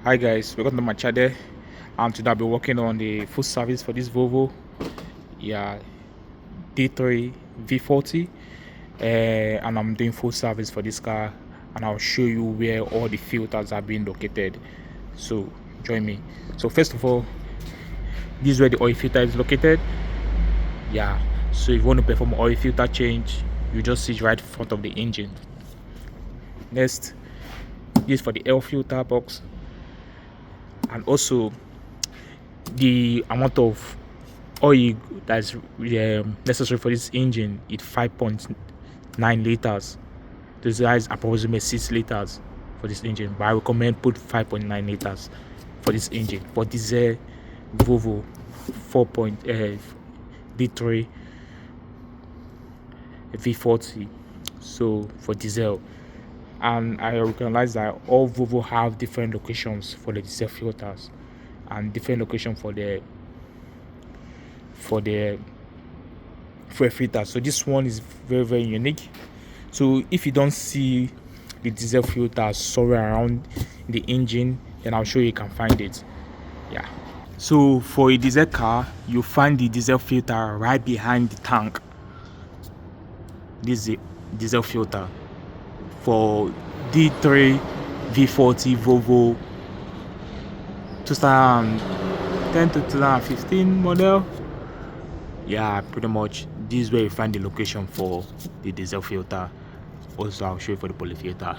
Hi guys, welcome to my channel. Today I'll be working on the full service for this Volvo D3 V40, and I'm doing full service for this car, and I'll show you where all the filters are being located. So join me. So first of all, this is where the oil filter is located. So if you want to perform oil filter change, you just sit right in front of the engine. Next, this is for the air filter box, and also the amount of oil that's necessary for this engine is 5.9 liters. This is approximately 6 liters for this engine, but I recommend put 5.9 liters for this engine for this Volvo 4. D3 V40. So for diesel, and I recognize that all Volvo have different locations for the diesel filters and different location for the fuel filter. So this one is very unique. So if you don't see the diesel filter somewhere around the engine, then I'll show you can find it. So for a diesel car, you find the diesel filter right behind the tank. This is a diesel filter for D3 V40 Volvo 2010 to 2015 model. Pretty much this is where you find the location for the diesel filter. Also, I'll show you for the poly filter.